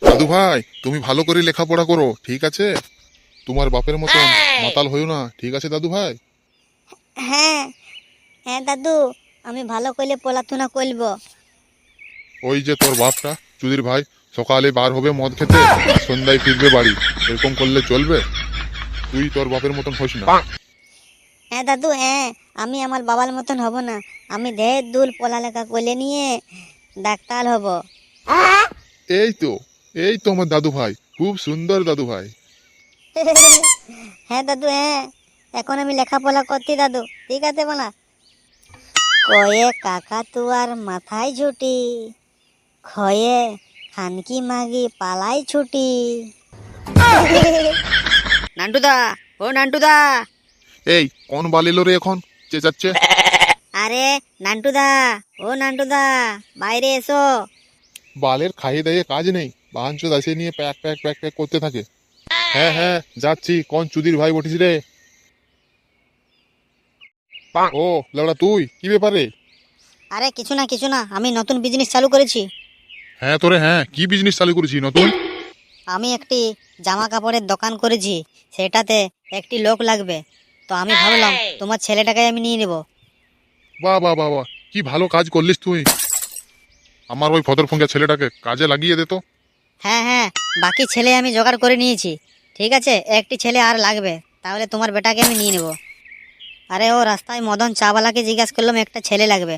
দাদু ভাই, তুমি ভালো করে লেখাপড়া করো, ঠিক আছে? তোমার বাপের মতন মাতাল হইও না, ঠিক আছে দাদু ভাই? হ্যাঁ হ্যাঁ দাদু, আমি ভালো করে পড়াশোনা করব। ওই যে তোর বাপটা চুদির ভাই, সকালে বার হবে মদ খেতে, আর সন্ধ্যায় ফিরবে বাড়ি। এরকম করলে চলবে? তুই তোর বাপের মতন হোস না। হ্যাঁ দাদু, হ্যাঁ, আমি আমার বাবার মতন হব না। আমি ঢের দূর পড়ালেখা করে নিয়ে ডাক্তার হব। এই তো, এই তো আমার দাদু ভাই, খুব সুন্দর দাদু ভাই। হ্যাঁ দাদু, হ্যাঁ, এখন আমি লেখাপড়া করছি দাদু, ঠিক আছে বলা? কয়ে কাকা তুয়ার মাথায় ঝুটি, খয়ে খানকি মাগি পালাই ছুটি। নান্টুদা, ও নান্টুদা। এই কোন বালিলো রে এখন চেঁচাচ্ছে? আরে নান্টুদা, ও নান্টুদা, বাইরে এসো। বালের খাইয়ে দাইয়ে কাজ নেই, বাহান চোদ আসে নিয়ে প্যাক প্যাক প্যাক প্যাক করতে থাকে। হ্যাঁ হ্যাঁ, যাচ্ছি। কোন চুদির ভাই বটিস রে? ও লেবড়া, তুই কি ব্যাপারে? আরে কিছু না, আমি নতুন বিজনেস চালু করেছি। হ্যাঁ তোরে, হ্যাঁ, কি বিজনেস চালু করেছি নতুন? আমি একটি জামা কাপড়ের দোকান করেছি, সেটাতে একটি লোক লাগবে। তো আমি ভাবলাম তোমার ছেলেটাকে আমি নিয়ে নেব। বাহ বাহ বাহ বাহ, কি ভালো কাজ করলিস তুই। আমার ওই ফদর ফঙ্গা ছেলেটাকে কাজে লাগিয়ে দে তো। হ্যাঁ হ্যাঁ, বাকি ছেলে আমি জোগাড় করে নিয়েছি। ঠিক আছে, একটি ছেলে আর লাগবে, তাহলে তোমার বেটাকে আমি নিয়ে নেব। আরে ও রাস্তায় মদন চাওয়ালাকে জিজ্ঞাসা করলাম একটা ছেলে লাগবে,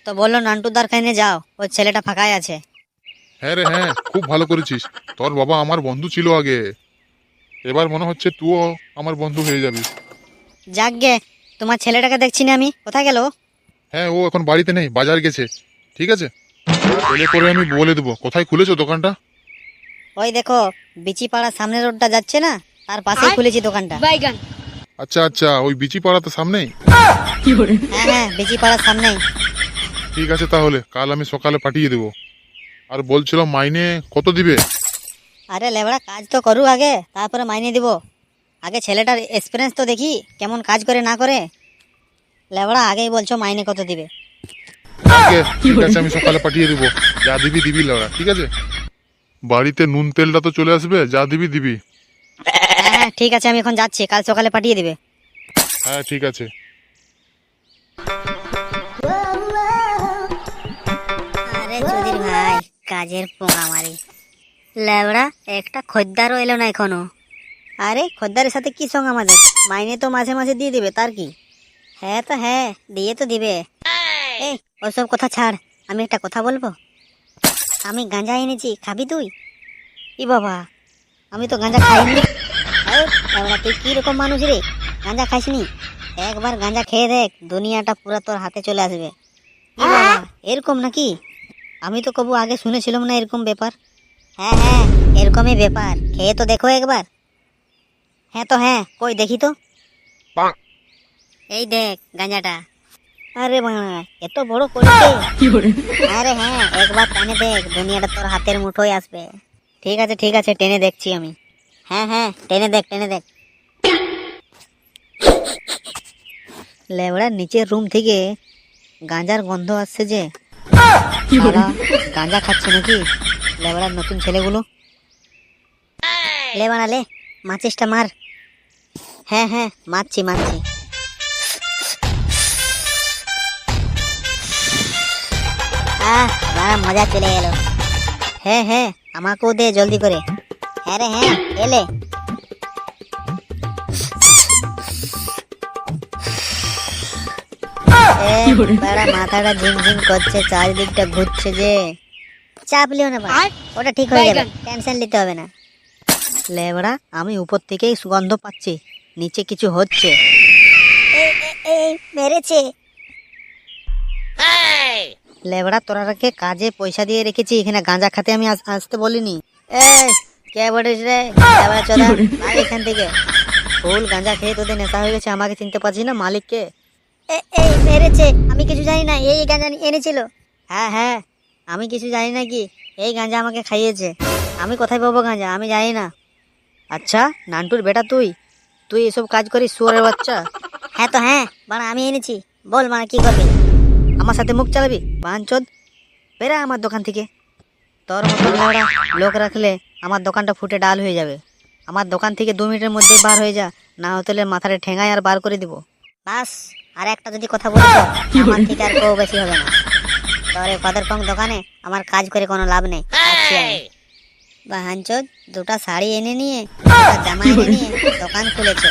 তো বললো নান্টুদার কাছে যাও, ওই ছেলেটা ফাঁকাই আছে। হ্যাঁ রে হ্যাঁ, খুব ভালো করেছিস। তোর বাবা আমার বন্ধু ছিল আগে, এবার মনে হচ্ছে তুইও আমার বন্ধু হয়ে যাবি। যাকগে, তোমার ছেলেটাকে দেখছি না আমি, কোথায় গেল? হ্যাঁ, ও এখন বাড়িতে নেই, বাজার গেছে। ঠিক আছে, এলে করে আমি বলে দেবো কোথায় খুলেছো দোকানটা। ওই দেখো, বিচিপাড়ার সামনের রোডটা যাচ্ছে না, তার পাশেই খুলেছি দোকানটা। আচ্ছা আচ্ছা, ওই বিচি পাড়া তো সামনেই। হ্যাঁ হ্যাঁ, বিচিপাড়ার সামনেই। ঠিক আছে, তাহলে কাল আমি সকালে পাঠিয়ে দেবো। আর বলছিলাম, মাইনে কত দিবে? আরে লেবড়া, কাজ তো করু আগে, তারপরে মাইনে দিব। আগে ছেলেটার এক্সপিরিয়েন্স তো দেখি, কেমন কাজ করে না করে। লেবড়া, আগেই বলছো মাইনে কত দিবে? আগে ঠিক আছে, আমি সকালে পাঠিয়ে দেবো। যা দিবি দিবি লড়া, ঠিক আছে? বাড়িতে নুন তেলটা তো চলে আসবে, যা দিবি দিবি। হ্যাঁ হ্যাঁ, ঠিক আছে, আমি এখন যাচ্ছি, কাল সকালে পাঠিয়ে দিবে। হ্যাঁ ঠিক আছে। আরে চৌধুরী ভাই, কাজের পোঙা মারি। লেবড়া, একটা খদ্দারও এলো না এখনো। আরে খদ্দারের সাথে কি সঙ্গ আমাদের? মাইনে তো মাঝে মাঝে দিয়ে দিবে, তার কি? হ্যাঁ তো হ্যাঁ, দিয়ে তো দিবে। এই, ওসব কথা ছাড়, আমি একটা কথা বলবো। আমি গাঁজা এনেছি, খাবি তুই? ই বাবা, আমি তো গাঁজা খাইনি। এই, লেবড়া, তুই কি রকম মানুষ রে, গাঁজা খাইসনি? একবার গাঁজা খেয়ে দেখ, দুনিয়াটা পুরো তোর হাতে চলে আসবে। ই বাবা, এরকম নাকি? আমি তো কবু আগে শুনেছিলাম না এরকম ব্যাপার। হ্যাঁ হ্যাঁ, এরকমই ব্যাপার, খেয়ে তো দেখো একবার। হ্যাঁ তো হ্যাঁ, কই দেখি তো। এই দেখ গাঁজাটা। আরে বাবা, এত বড় করেছে। আরে হ্যাঁ, একবার টেনে দেখ, দুনিয়াটা তোর হাতের মুঠোয় আসবে। ঠিক আছে, টেনে দেখছি আমি। হ্যাঁ হ্যাঁ, টেনে দেখ টেনে দেখ। লেবড়া, নিচের রুম থেকে গাঁজার গন্ধ আসছে যে। শালা, গাঁজা খাচ্ছে নাকি লেবড়ার নতুন ছেলেগুলো? লে বাড়া লে, মাচিসটা মার। হ্যাঁ হ্যাঁ, মারছি মারছি। বাড়া মজা চলে গেল। হ্যাঁ হ্যাঁ, আমাকেও দে জলদি করে। হ্যাঁ রে হ্যাঁ, এলে। বাড়া, মাথাটা ঝিমঝিম করছে, চারিদিকটা ঘুরছে যে। চাপ লিও না ভাই, ওটা ঠিক হয়ে যাবে, টেনশন নিতে হবে না। লেবড়া, আমি উপর থেকেই সুগন্ধ পাচ্ছি, নিচে কিছু হচ্ছে। এই মেরেছে। লেবড়া, তোরাকে কাজে পয়সা দিয়ে রেখেছি, এখানে গাঁজা খেতে আমি আসতে বলিনি। এই, কে বলিস রে? লেবড়া চোদা, ভাগ এখান থেকে। ফুল গাঁজা খেয়ে তোদের নেশা হয়ে গেছে, আমাকে চিনতে পারছিস না মালিককে? এই মেরেছে, আমি কিছু জানি না, এই গাঁজা এনেছিল। হ্যাঁ হ্যাঁ, আমি কিছু জানি না কি, এই গাঁজা আমাকে খাইয়েছে। আমি কোথায় পাবো গাঁজা, আমি জানি না। আচ্ছা, নান্টুর বেটা তুই তুই এসব কাজ করিস, শুয়োরের বাচ্চা? হ্যাঁ তো হ্যাঁ, বাড়া আমি এনেছি, বল বাড়া কি করবি? আমার সাথে মুখ চালাবি বাঞ্চোদ? বেরা আমার দোকান থেকে। তোর মতন লেওড়া লোক রাখলে আমার দোকানটা ফুটে ডাল হয়ে যাবে। আমার দোকান থেকে 2 মিনিটের মধ্যেই বার হয়ে যা, না হলে মাথারে ঠেঙায় আর বার করে দিব। বাস, আর একটা যদি কথা বলি তো আমার থেকে আর কেউ বেশি হবে না। তোর এই কদর কম দোকানে আমার কাজ করে কোনো লাভ নেই। বাহানচোদ, 2টা শাড়ি এনে নিয়ে, 2টা জামা এনে নিয়ে দোকান খুলেছে।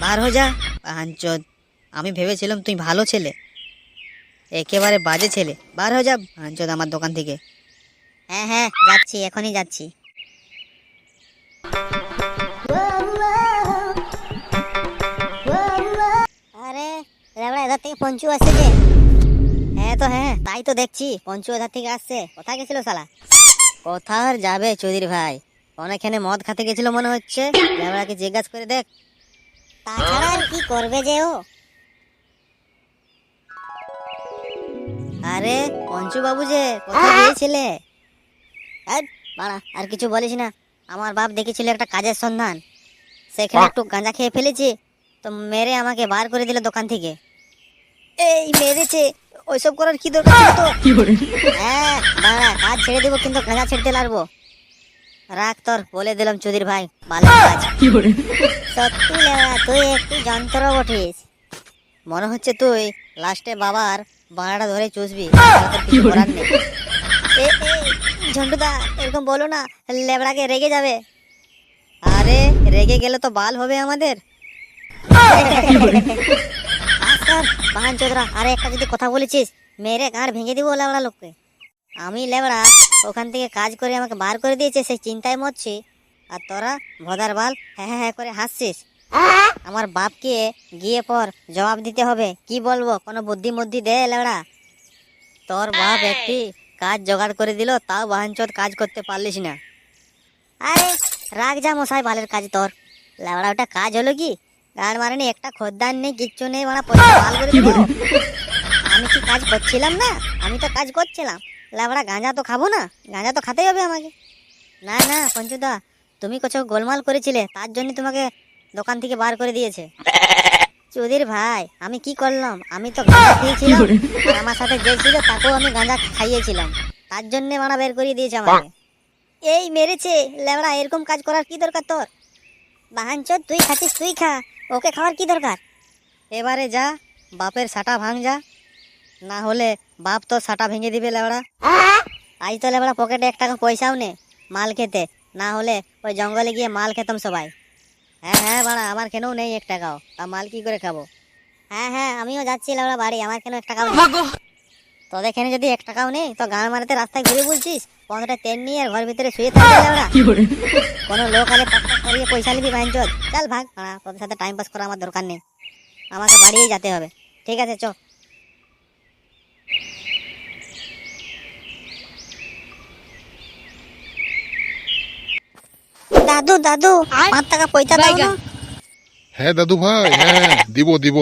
বার হয়ে যা বাহানচোদ। আমি ভেবেছিলাম তুই ভালো ছেলে, একেবারে বাজে ছেলে। বার হয়ে যা বাহানচোদ আমার দোকান থেকে। হ্যাঁ হ্যাঁ, যাচ্ছি, এখনই যাচ্ছি। আরে লেবড়া, এধার থেকে পঞ্চু আসছে যে। হ্যাঁ তো হ্যাঁ, তাই তো দেখছি পঞ্চু এধার থেকে আসছে। কোথায় গেছিল শালা? কোথায় আর যাবে চৌধুরী ভাই, অনেকখানে মদ খেতে গেছিল মনে হচ্ছে। লেবড়াকে জিজ্ঞাসা করে দেখ। তাছাড়া আর কি করবে যে ও? আরে পঞ্চু বাবু যে, কোথায় গিয়েছিলে? বাড়া, আর কিছু বলিস না। আমার বাপ দেখেছিল একটা কাজের সন্ধান, সেখানে একটু গাঁজা খেয়ে ফেলেছি, তো মেরে আমাকে বার করে দিল দোকান থেকে। এই মেরেছে? ওইসব করার কি দরকার ছিল তো? হ্যাঁ বাড়া, কাজ ছেড়ে দেবো কিন্তু গাঁজা ছেড়তে লাগবো। রাখ, তোর বলে দিলাম চৌধুরী ভাই, ভালো কাজ। সত্যি লেওড়া, তুই একটি যন্ত্র বটিস। মনে হচ্ছে তুই লাস্টে বাবার বাড়াটা ধরে চুষবি। কিছু করার নেই। ঝন্টুদা, এরকম বলো না, লেবড়াকে রেগে যাবে। আরে রেগে গেলে তো বাল হবে আমাদের। বাহান চোদরা, আরে একটা যদি কথা বলেছিস মেরে গাঁড় ভেঙে দিব লেবড়া লোককে। আমি লেবড়া ওখান থেকে কাজ করে আমাকে বার করে দিয়েছে, সেই চিন্তায় মরছি, আর তোরা ভদার বাল হ্যাঁ হ্যাঁ করে হাসছিস। আমার বাপকে গিয়ে পর জবাব দিতে হবে। কি বলবো? কোনো বুদ্ধি মধ্যি দে লেবড়া। তোর বাপ একটি কাজ জোগাড় করে দিল, তাও বাহানচোদ কাজ করতে পারলিস না। আরে রাগ যা মশাই, বালের কাজ তোর। লেবড়া ওটা কাজ হলো কি? গাড় মারেনি, একটা খদ্দার নেই, কিচ্ছু নেই, মানে পয়সা বাল করে দিল। আমি কি কাজ করছিলাম না? আমি তো কাজ করছিলাম। লেবড়া গাঁজা তো খাবো না? গাঁজা তো খেতেই হবে আমাকে। না না পঞ্চুদা, তুমি কোথাও গোলমাল করেছিলে, তার জন্য তোমাকে দোকান থেকে বার করে দিয়েছে। চৌধুরী ভাই, আমি কি করলাম? আমি তো গাঁজা খেয়েছিলাম, আর আমার সাথে যে ছিল তাকেও আমি গাঁজা খাইয়েছিলাম, তার জন্য মানা বের করে দিয়েছে আমাকে। এই মেরেছে লেবড়া, এরকম কাজ করার কি দরকার তোর? বাহানচোদ, তুই খাচ্ছিস তুই খা, ওকে খাওয়ার কি দরকার? এবারে যা, বাপের সাটা ভাঙ যা, না হলে বাপ তো সাটা ভেঙে দিবে লেবড়া। আজ তো লেবড়া পকেটে 1 টাকা পয়সাও নেই মাল খেতে, না হলে ওই জঙ্গলে গিয়ে মাল খেতাম সবাই। হ্যাঁ হ্যাঁ বাড়া, আমার কেনও নেই 1 টাকাও, তা মাল কি করে খাবো? হ্যাঁ হ্যাঁ, আমিও যাচ্ছি লেবড়া বাড়ি, আমার কেন 1 টাকাও নেই। তোদের এখানে যদি 1 টাকাও নেই, তো গান মারাতে রাস্তায় ঘুরে বলছিস 15টা তেল নিয়ে আর ঘর ভিতরে শুয়ে থাকবে লেবড়া। কোনো লোক আলে পাক্কা করিয়ে পয়সা নিবি বাঞ্চোদ। চল ভাগ বাড়া, তোদের সাথে টাইম পাস করা আমার দরকার নেই, আমাকে বাড়িয়েই যেতে হবে। ঠিক আছে, চ। দাদু দাদু, 5 টাকা পয়সা দাও না। হ্যাঁ দাদু ভাই, হ্যাঁ দিব দিব,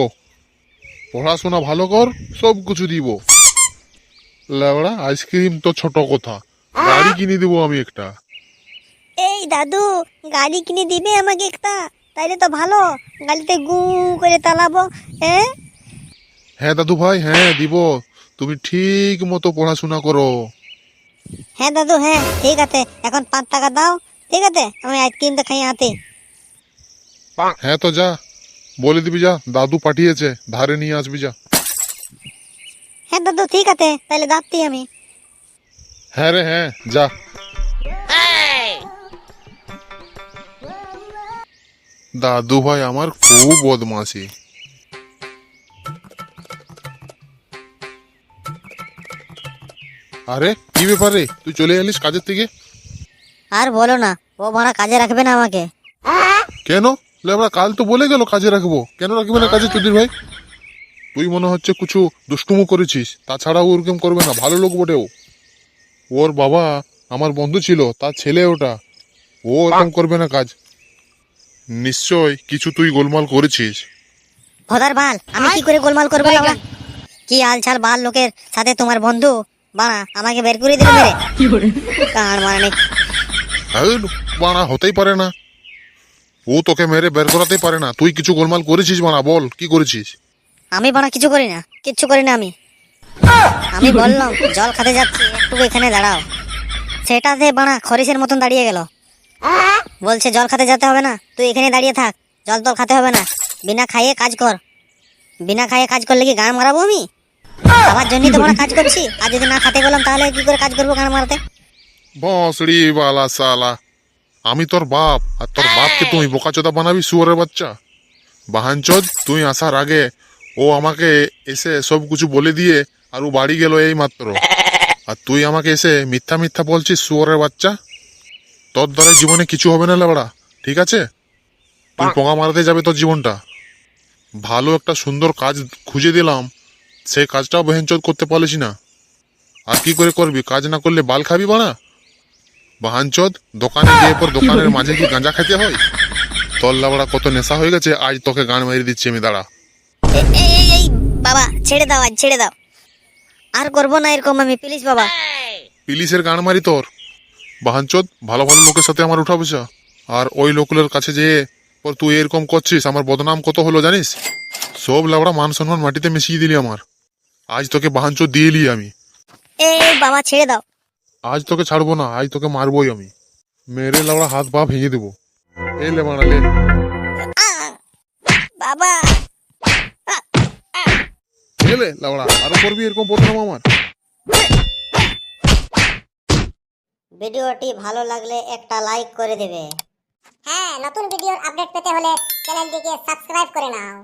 পড়াশোনা ভালো কর, সব কিছু দিব। লেবড়া আইসক্রিম তো ছোট কথা, গাড়ি কিনে দিব আমি একটা। এই দাদু, গাড়ি কিনে দিবে আমাকে একটা? তাইলে তো ভালো, গাড়িতে গু করে চালাবো। হ্যাঁ হ্যাঁ দাদু ভাই, হ্যাঁ দিব, তুমি ঠিক মতো পড়াশোনা করো। হ্যাঁ দাদু, হ্যাঁ ঠিক আছে, এখন 5 টাকা দাও। ঠিক আছে, আমি আইসক্রিমটা খাই হাতে। হ্যাঁ তো যা, বলে দিবি যা, দাদু পাঠিয়েছে, ধারে নিয়ে আসবি যা। হ্যাঁ দাদু ঠিক আছে, তাহলে যাচ্ছি আমি। হ্যাঁ রে হ্যাঁ, যা। দাদু ভাই আমার খুব বদমাশি। আরে কি ব্যাপারে, তুই চলে এলিস কাজের থেকে? আর বলো না, ও ভাড়া কাজে রাখবে না আমাকে। কেন? লেবড়া কাল তো বলে গেল কাজে রাখবো, কেন রাখবে না কাজে চৌধুরী ভাই? তুই মনে হচ্ছে কিছু দুষ্টুমো করেছিস, তাছাড়া ও ওরকম করবে না, ভালো লোক বটে ও। ওর বাবা আমার বন্ধু ছিল, তার ছেলে ওটা, ও ওরকম করবে না কাজ। নিশ্চয় কিছু তুই গোলমাল করেছিস। ভদার বাল, আমি কি করে গোলমাল করবো লাউড়া? কি আলছাল বাল লোকের সাথে তোমার বন্ধু, বাড়া আমাকে বের করে দিল মেরে। কার মানে বানা হতেই পারে না, ও তোকে মেরে বের করাতেই পারে না। তুই কিছু গোলমাল করেছিস বানা, বল কি করেছিস? আমি বাড়া কিছু করি না, কিচ্ছু করি না আমি। আমি বললাম জল খেতে যাচ্ছি, একটু এখানে দাঁড়াও। সেটাতে বানা খরিসের মতন দাঁড়িয়ে গেল। বলছে জল খেতে যেতে হবে না, তুই এখানে দাঁড়িয়ে থাক, জল তো খেতে হবে না, বিনা খাইয়ে কাজ কর। বিনা খাইয়ে কাজ করলে কি গান মারাবো আমি? আমার জন্যই তো বানা কাজ করছি, আর যদি না খাতে গেলাম তাহলে কি করে কাজ করবো গান মারাতে? বসড়ি বালা সালা, আমি তোর বাপ আর তোর বাপকে তুমি বোকাচোদা বানাবি শুয়োরের বাচ্চা। বাহানচোদ, তুই আসার আগে ও আমাকে এসে সব কিছু বলে দিয়ে আর ও বাড়ি গেল এই মাত্র, আর তুই আমাকে এসে মিথ্যা মিথ্যা বলছিস শুয়োরের বাচ্চা। তোর দ্বারা জীবনে কিছু হবে না লেবড়া, ঠিক আছে? তুই পোঙা মারাতে যাবে তোর জীবনটা। ভালো একটা সুন্দর কাজ খুঁজে দিলাম, সেই কাজটাও বহেনচোদ করতে পারলিস না। আর কি করে করবি? কাজ না করলে বাল খাবি বানা? বাহানচোদ, দোকানে গিয়ে পর দোকানের মাঝে কি গাঁজা খেতে হয়? তোর লাবড়া কত নেশা হয়ে গেছে, আজ তোকে গান মেরে দিচ্ছি আমি, দাঁড়া। এই বাবা, ছেড়ে দাও, আজ ছেড়ে দাও, আর করবো না এরকম আমি, প্লিজ বাবা। পুলিশের গান মারি তোর? বাহানচোদ, ভালো ভালো লোকের সাথে আমার উঠা বসা, আর ওই লোকগুলোর কাছে যেয়ে পর তুই এরকম করছিস, আমার বদনাম কত হলো জানিস? সব লাবড়া মান সম্মান মাটিতে মিশিয়ে দিলি আমার। আজ তোকে বাহানচোদ দিয়ে এলি আমি। এই বাবা, ছেড়ে দাও। আজ তোকে ছাড়বো না, আজ তোকে মারবোই আমি, মেরে লাবড়া হাত পা ভেঙে দেবো। এই লে বাড়া লে। বাবা, এলে লাবড়া, আরো করবি এরকম বদনাম আমার? ভিডিওটি ভালো লাগলে একটা লাইক করে দেবে। হ্যাঁ, নতুন ভিডিওর আপডেট পেতে হলে চ্যানেলটিকে সাবস্ক্রাইব করে নাও।